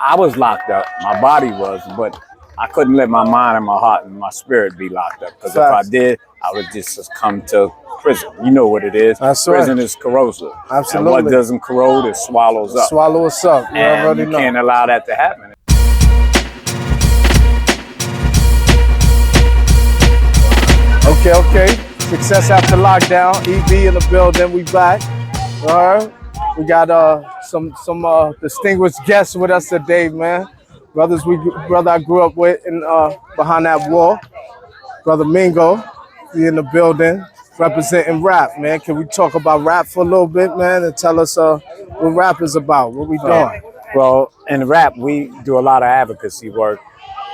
I was locked up. My body was, but I couldn't let my mind and my heart and my spirit be locked up. Because if I did, I would just come to prison. You know what it is. That's prison right. is corrosive. Absolutely. And what doesn't corrode, it swallows up. Swallow us up. And you can't allow that to happen. Okay. Success after lockdown. EB in the building. We back. All right. We got some distinguished guests with us today, man. Brother I grew up with in behind that wall. Brother Mingo, he in the building representing rap, man. Can we talk about rap for a little bit, man, and tell us what rap is about? What we doing? Well, in rap, we do a lot of advocacy work.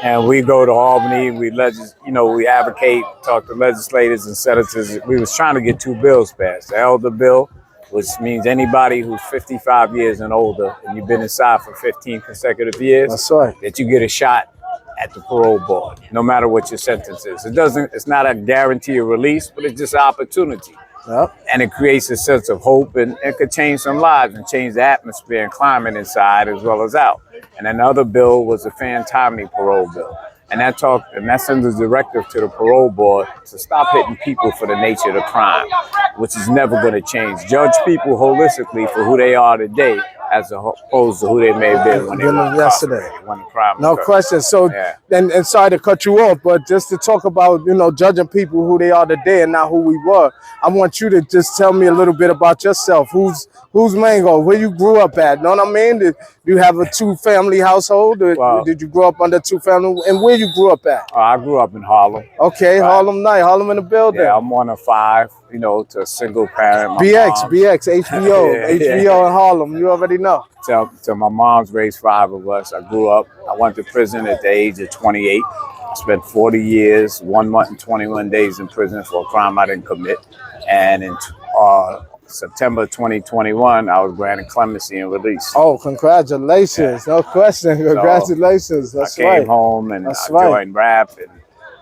And we go to Albany, we advocate, talk to legislators and senators. We was trying to get 2 bills passed. The elder bill, which means anybody who's 55 years and older, and you've been inside for 15 consecutive years, that's right, that you get a shot at the parole board, no matter what your sentence is. It's not a guarantee of release, but it's just an opportunity. Yep. And it creates a sense of hope, and it could change some lives and change the atmosphere and climate inside as well as out. And another bill was a fan-timely parole bill. And that sends a directive to the parole board to stop hitting people for the nature of the crime, which is never going to change. Judge people holistically for who they are today, as opposed to who they may have been when they were yesterday, when the crime occurred. No question. So, yeah. and sorry to cut you off, but just to talk about, judging people who they are today and not who we were, I want you to just tell me a little bit about yourself. Who's Mingo? Where you grew up at? Know what I mean? Did you have a 2-family household? Or did you grow up under 2 family? And where you grew up at? I grew up in Harlem. Okay, right. Harlem in the building. Yeah, I'm one of 5, to a single parent. BX, HBO in Harlem. You already know. So my mom's raised 5 of us. I grew up. I went to prison at the age of 28. I spent 40 years, 1 month and 21 days in prison for a crime I didn't commit. And in September 2021, I was granted clemency and release. Oh, congratulations. Yeah. No question. Congratulations. That's right. I came home and I joined rap, and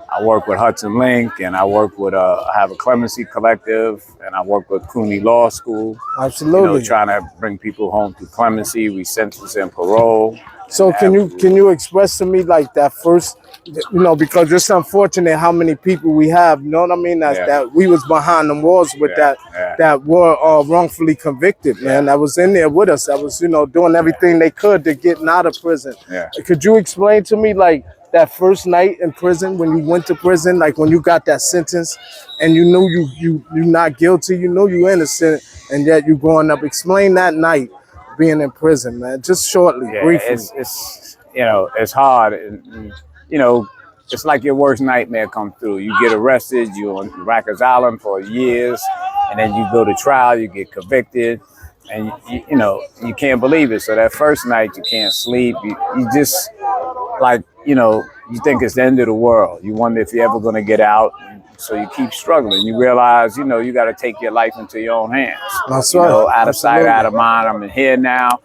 I work with Hudson Link, and I work with I have a clemency collective, and I work with Cooney Law School. Absolutely. Trying to bring people home through clemency, resentence, and parole. So can you express to me like that first, because it's unfortunate how many people we have, you know what I mean? That we was behind the walls with that were wrongfully convicted, man. That was in there with us. That was, doing everything they could to get out of prison. Yeah. Could you explain to me like that first night in prison, when you went to prison, like when you got that sentence and you knew you're not guilty, you're innocent, and yet you growing up? Explain that night being in prison, man, just shortly, briefly. It's hard, and it's like your worst nightmare come through. You get arrested, you're on Rikers Island for years, and then you go to trial, you get convicted, and you can't believe it. So that first night you can't sleep. You just you think it's the end of the world. You wonder if you're ever going to get out. So you keep struggling. You realize, you got to take your life into your own hands. That's right. Out of sight, out of mind. I'm in here now,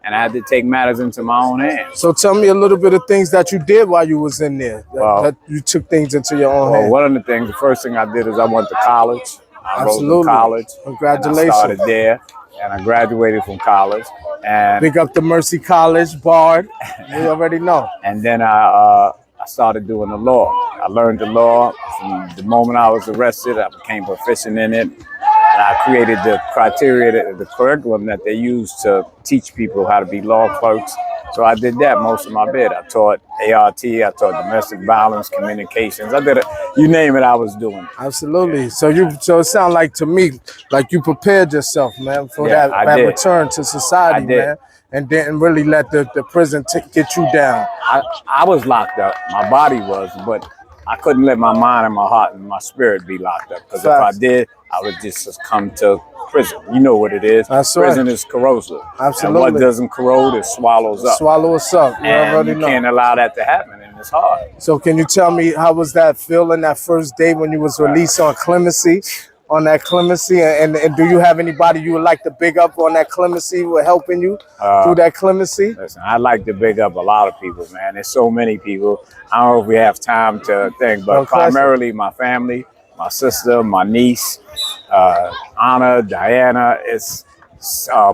and I had to take matters into my own hands. So tell me a little bit of things that you did while you was in there, that you took things into your own hands. One of the things, the first thing I did is I went to college. I wrote to college. Congratulations. I started there, and I graduated from college. And big up to Mercy College, Bard. You already know. And then I started doing the law. I learned the law from the moment I was arrested. I became proficient in it. And I created the criteria, the curriculum that they use to teach people how to be law clerks. So I did that most of my bit. I taught ART, I taught domestic violence, communications. I did it, you name it, I was doing it. Absolutely. Yeah. So it sounds like to me, like you prepared yourself, man, for that return to society, man. And didn't really let the prison get you down. I was locked up. My body was, but I couldn't let my mind and my heart and my spirit be locked up. Because if I did, I would just come to prison. You know what it is. That's prison is corrosive. Absolutely. And what doesn't corrode, it swallows up. Swallow us up. And you can't allow that to happen, and it's hard. So can you tell me, how was that feeling that first day when you was released on clemency? And do you have anybody you would like to big up on that clemency for helping you through that clemency? Listen, I'd like to big up a lot of people, man. There's so many people. I don't know if we have time to think, but primarily my family, my sister, my niece, Anna, Diana, it's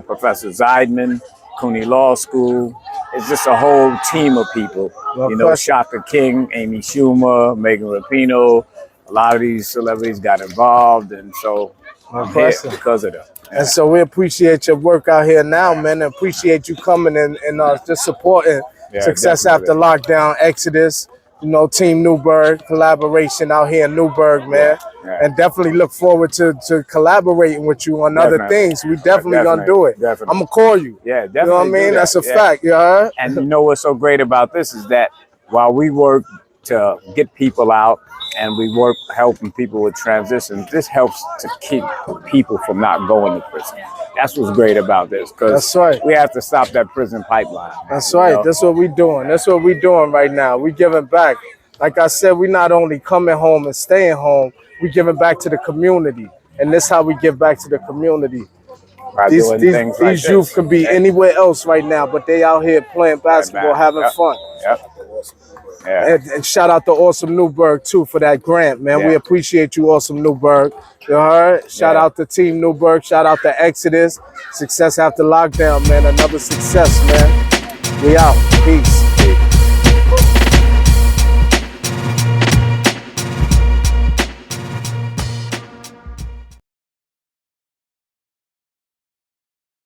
Professor Zeidman, CUNY Law School. It's just a whole team of people. You know, Shaka King, Amy Schumer, Megan Rapinoe. A lot of these celebrities got involved, and so I'm here because of them. Yeah. And so we appreciate your work out here now, man. And appreciate you coming and just supporting Success After Lockdown, Exodus, you know, Team Newburgh, collaboration out here in Newburgh, man. And definitely look forward to collaborating with you on other things. We definitely gonna do it. I'm gonna call you. Yeah, definitely. You know what I mean? That's a fact, you heard? And you know what's so great about this is that while we work to get people out and we work helping people with transitions, this helps to keep people from not going to prison. That's what's great about this, because we have to stop that prison pipeline. That's right. Know? That's what we're doing. That's what we're doing right now. We're giving back. Like I said, we're not only coming home and staying home, we're giving back to the community. And this is how we give back to the community. These youth could be anywhere else right now, but they out here playing basketball, having fun. Yeah. And shout out to Awesome Newburgh too for that grant, man. We appreciate you, Awesome Newburgh. You heard? Shout out to Team Newburgh. Shout out to Exodus. Success After Lockdown, man. Another success, man. We out. Peace.